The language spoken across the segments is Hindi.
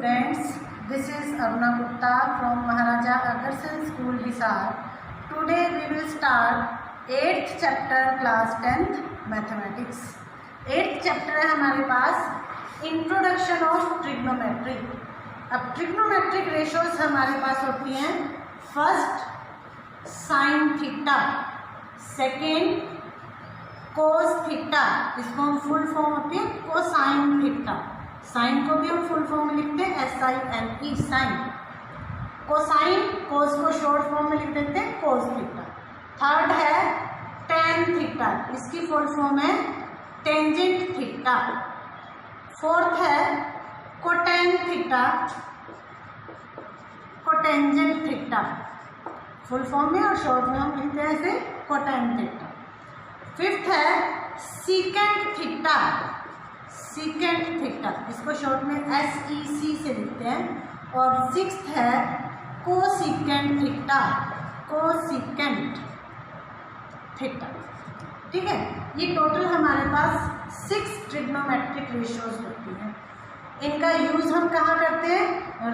students, this is Aruna Gupta from Maharaja Agarsen School, Hisar. Today we will start 8th chapter class 10th mathematics. 8th chapter है हमारे पास इंट्रोडक्शन ऑफ ट्रिग्नोमेट्री. अब ट्रिग्नोमेट्रिक रेशियोज हमारे पास होती हैं first sign theta, second cos theta, इसको हम फुल फॉर्म होती है कोसाइन थीटा. साइन को भी हम फुल फॉर्म में लिखते हैं SINE साइन. कोसाइन कोस को शॉर्ट फॉर्म में लिख देते हैं कोस थीटा. थर्ड है टेन थीटा, इसकी फुल फॉर्म है टेंजेंट थीटा. फोर्थ है cot theta, cotangent theta full form में, और शॉर्ट में हम लिखते हैं ऐसे कोटेन थीटा. फिफ्थ है सीकेंट थीटा, सीकेंट थीटा, इसको शॉर्ट में SEC से लिखते हैं. और सिक्स्थ है कोसीकेंट थीटा, कोसीकेंट थीटा. ठीक है, ये टोटल हमारे पास 6 ट्रिग्नोमेट्रिक रेशियोज होती हैं. इनका यूज हम कहाँ करते हैं?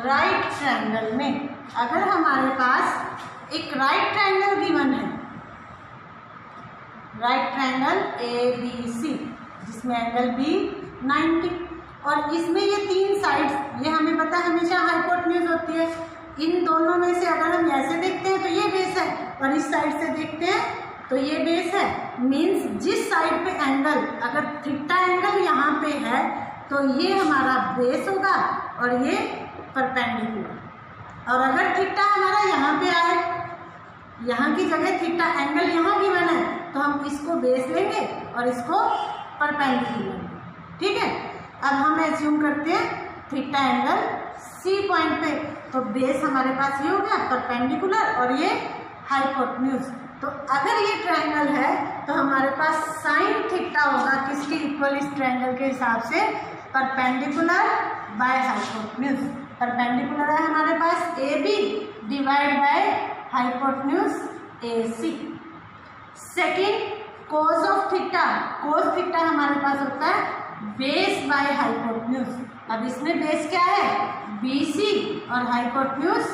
राइट ट्रायंगल में. अगर हमारे पास एक राइट ट्रायंगल गिवन है, राइट ट्रायंगल ABC जिसमें एंगल B 90, और इसमें ये तीन साइड्स, ये हमें पता है हमेशा हाइपोटेन्यूज होती है. इन दोनों में से अगर हम ऐसे देखते हैं तो ये बेस है, और इस साइड से देखते हैं तो ये बेस है. मीन्स जिस साइड पे एंगल, अगर थीटा एंगल यहाँ पे है तो ये हमारा बेस होगा और ये परपेंडिकुलर. और अगर थीटा हमारा यहाँ पे आए, यहाँ की जगह थीटा एंगल यहाँ गिवन है, तो हम इसको बेस लेंगे और इसको परपेंडिकुलर. ठीक है, अब हम एज्यूम करते हैं थीटा एंगल C पॉइंट पे, तो बेस हमारे पास ये हो गया परपेंडिकुलर और ये हाइपोटेन्यूज. तो अगर ये ट्रायंगल है तो हमारे पास साइन थीटा होगा किसके इक्वल? इस ट्रायंगल के हिसाब से परपेंडिकुलर बाय हाइपोटेन्यूज. परपेंडिकुलर है हमारे पास AB divide by hypotenuse AC. Second cos of theta, cos theta हमारे पास होता है बेस बाय हाइपोटेन्यूज. अब इसमें बेस क्या है? BC और हाइपोटेन्यूज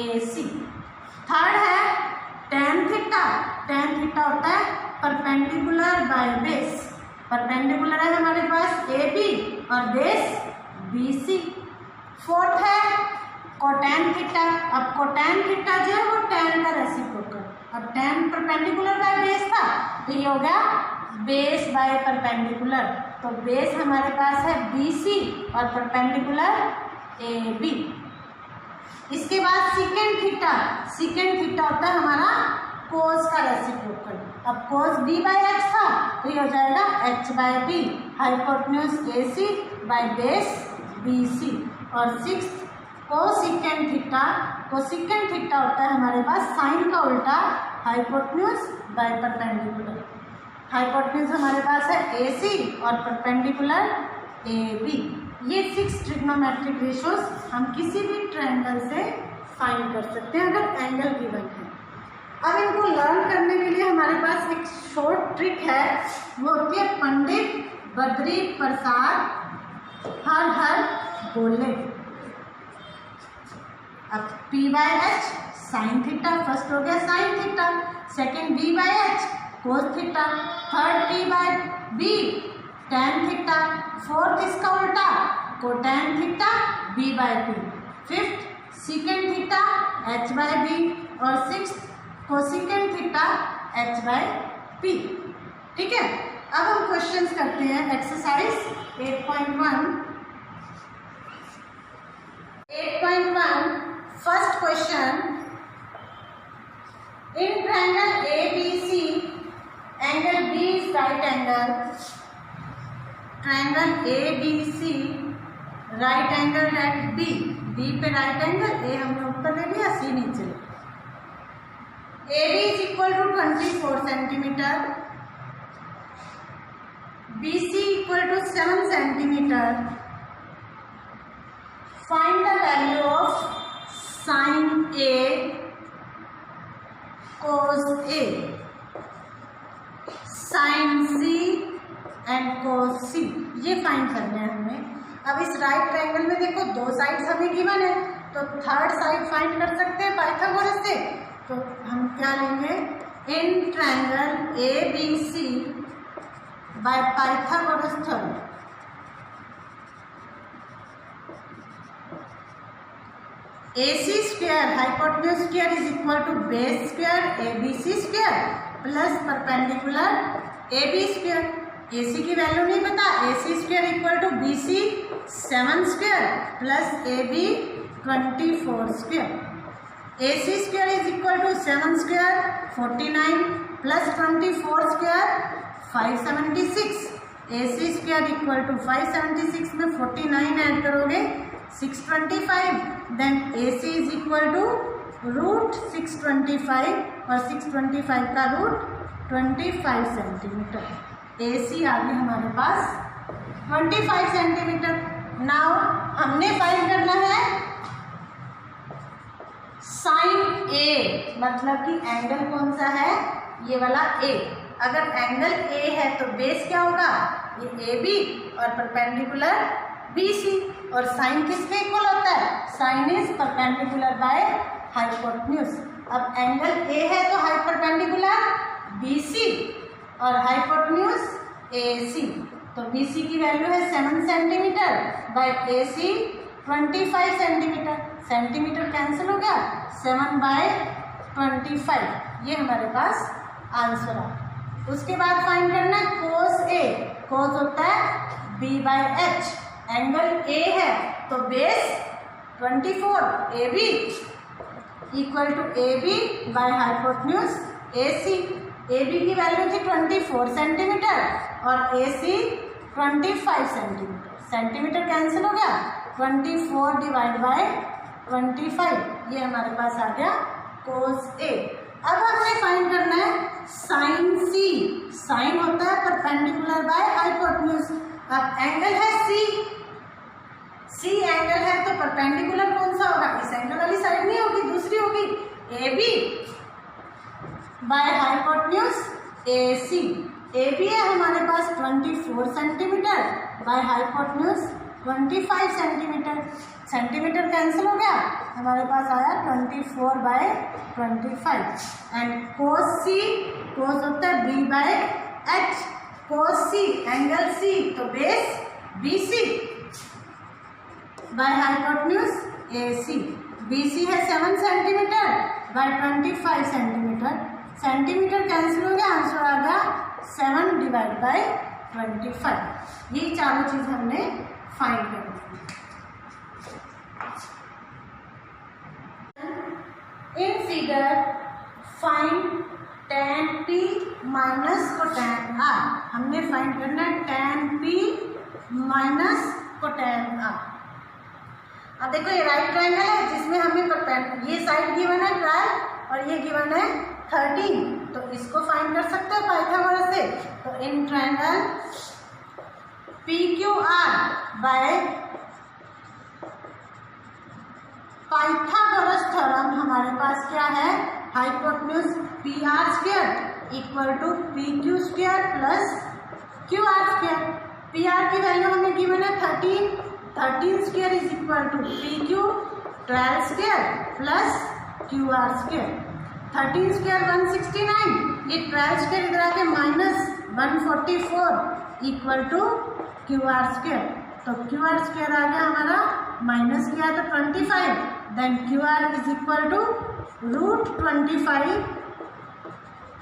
AC. थर्ड है टेन थीटा, टेन थीटा होता है परपेंडिकुलर बाय बेस. परपेंडिकुलर है हमारे पास AB और बेस BC. फोर्थ है कोटेन थीटा. अब कोटेन थीटा जो है वो टेन का रेसिप्रोकल. अब टेन परपेंडिकुलर बाय बेस था तो ये हो गया बेस बाय परपेंडिकुलर. तो बेस हमारे पास है BC और परपेंडिकुलर AB. इसके बाद सीकेंट थीटा, सीकेंट थीटा होता है हमारा कोस का रेसिप्रोकल. अब कोस B बाय H था तो ये हो जाएगा H by B, hypotenuse AC by base BC. और sixth cosecant theta, cosecant theta होता है हमारे पास साइन का उल्टा, हाइपोटेन्यूज बाय परपेंडिकुलर. हाइपोटेन्यूज हमारे पास है AC और परपेंडिकुलर AB. ये 6 ट्रिग्नोमेट्रिक रेशियोज हम किसी भी ट्रायंगल से फाइंड कर सकते हैं अगर एंगल गिवन है. अब इनको लर्न करने के लिए हमारे पास एक शॉर्ट ट्रिक है, वो होती है पंडित बद्री प्रसाद हर हर बोले. अब P by H sine theta, first हो गया sine theta. Second B by H cos theta. Third P by B tan theta. Fourth इसका उल्टा cotan theta B by P. Fifth secant theta H by B. और sixth cosecant theta H by P. ठीक है, अब हम क्वेश्चंस करते हैं. Exercise 8.1. 8.1 first question. In triangle ABC angle B is right angle. Triangle ABC right angle eight D. D पे राइट एंगल, A हमने ऊपर ले लिया, C नीचे. AB is equal to 24 centimetre, BC equal to 7 centimetre. Find the value of sine A cos A, sine C and cos C. ये फाइंड करना है हमें. अब इस राइट ट्रायंगल में देखो दो साइड्स हमें गिवन है, तो थर्ड साइड फाइंड कर सकते हैं पाइथागोरस से। तो हम क्या लेंगे, in triangle A B C by Pythagoras theorem AC square hypotenuse square is equal to base square ABC square plus perpendicular AB square. AC की वैल्यू नहीं पता, AC square equal to BC 7 square plus AB 24 square. AC square is equal to 7 square 49 plus 24 square 576। AC square equal to 576 में 49 ऐड करोगे 625, then AC is equal to root 625 और 625 का रूट 25 सेंटीमीटर। AC आ गई हमारे पास 25 सेंटीमीटर। नाउ हमने फाइंड करना है साइन A, मतलब कि एंगल कौन सा है, ये वाला A। अगर एंगल A है तो बेस क्या होगा, ये AB और परपेंडिकुलर BC, और साइन किसके इक्वल होता है, sine is perpendicular by hypotenuse. अब एंगल A है तो परपेंडिकुलर BC और हाइपोटेन्यूज AC, तो BC की वैल्यू है 7 centimetre by AC 25 centimetre. Centimetre cancel हो गया, 7 बाय 25, ये हमारे पास आंसर आ। उसके बाद फाइंड करना है कोस A। कोस होता है B by H। Angle A है तो base 24 AB equal to AB by hypotenuse AC। AB की वैल्यू थी 24 सेंटीमीटर और AC 25 सेंटीमीटर। सेंटीमीटर कैंसिल हो गया, 24 डिवाइड बाय 25, ये हमारे पास आ गया कोस A। अब हमें फाइंड करना है साइन C। साइन होता है परपेंडिकुलर बाय हाइपोटेन्यूज। अब एंगल है C एंगल है तो परपेंडिकुलर कौन सा होगा, इस एंगल वाली साइड नहीं होगी, दूसरी होगी AB by hypotenuse AC। AB है हमारे पास 24 centimetre by hypotenuse 25 centimetre. Centimetre cancel हो गया, हमारे पास आया 24 बाय 25। एंड कोस C, कोस होता है B by H। Cos C angle C तो base BC bye hypotenuse AC। BC है 7 centimetre bye 25 centimetre. Centimetre cancel हो गया, आंसर आ गया 7 डिवाइड बाय 25। ये चारों चीज हमने फाइंड कर दी। In figure find tan P minus cotan R। हमने फाइंड करना है tan P minus cotan R। अब देखो ये राइट ट्रायंगल है जिसमें हमें ये साइड गिवन है 12 और ये गिवन है 13, तो इसको फाइंड कर सकते हैं पाइथागोरस से। तो in triangle PQR by Pythagoras theorem हमारे पास क्या है, hypotenuse PR square equal to PQ square plus QR square. PR की वैल्यू हमें गिवन है 13 square is equal to PQ 12 square plus QR square. 13 square 169, ये 12 स्क्वायर इधर आके minus 144 equal to QR square. तो QR स्क्वायर आ गया हमारा, माइनस किया तो 25, then QR is equal to root 25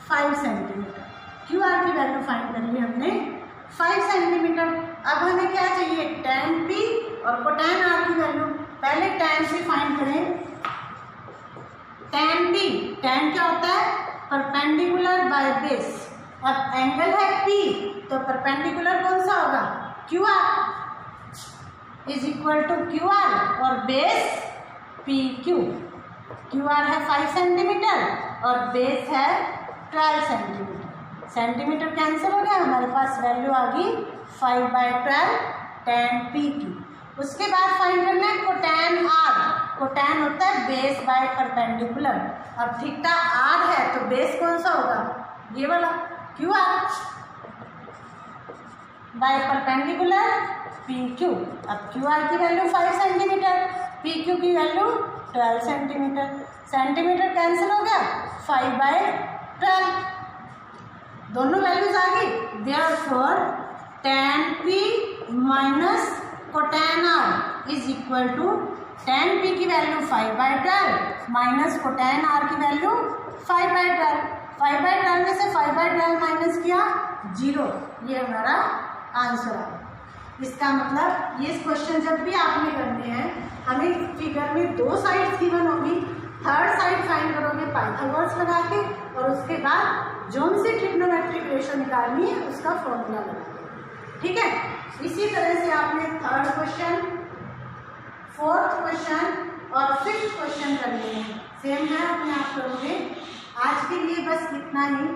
5 centimetre. QR की वैल्यू फाइंड कर ली हमने 5 सेंटीमीटर। अब हमें क्या चाहिए, tan P और कोटैन R की वैल्यू। पहले tan P फाइंड करें। tan P, tan क्या होता है, परपेंडिकुलर बाय बेस। अब एंगल है P तो परपेंडिकुलर कौन सा होगा, QR is equal to QR और बेस PQ। QR है 5 सेंटीमीटर और बेस है 12 सेंटीमीटर। सेंटीमीटर कैंसिल हो गया, हमारे पास वैल्यू आ गई 5 बाय 12 tan P की। उसके बाद फाइंड करना है कोटैन R। कोटैन होता है बेस बाय परपेंडिकुलर। अब थीटा R है तो बेस कौन सा होगा, ये वाला QR। By perpendicular PQ। अब QR की वैल्यू 5 सेंटीमीटर, PQ की वैल्यू 12 सेंटीमीटर, सेंटीमीटर कैंसिल हो गया, 5/12 दोनों वैल्यूज आ गई। Therefore tan P minus cotan R is equal to tan P की वैल्यू 5/12 माइनस कोटैन R की वैल्यू 5/12। 5/12 में से 5/12 माइनस किया 0, ये हमारा आंसर है। इसका मतलब ये क्वेश्चन जब भी आपने करने हैं, हमें फिगर में 2 साइड्स गिवन होगी, थर्ड साइड फाइंड करोगे पाइथागोरस लगा के, और उसके बाद जोन से ट्रिग्नोमेट्रिक रेशियो निकालनी है उसका फॉर्मूला लगा के, ठीक है। इसी तरह से आपने थर्ड क्वेश्चन, फोर्थ क्वेश्चन और फिफ्थ क्वेश्चन करने हैं, सेम है, अपने आप करोगे। आज के लिए बस इतना ही।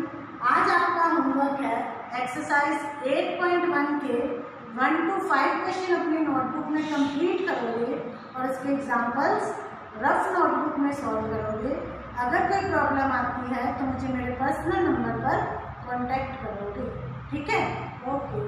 आज आपका होमवर्क है एक्सरसाइज 8.1 के 1 to 5 क्वेश्चन अपनी नोटबुक में कंप्लीट करोगे और इसके एग्जांपल्स रफ नोटबुक में सॉल्व करोगे। अगर कोई प्रॉब्लम आती है तो मुझे मेरे पर्सनल नंबर पर कांटेक्ट करोगे, ठीक है। ओके।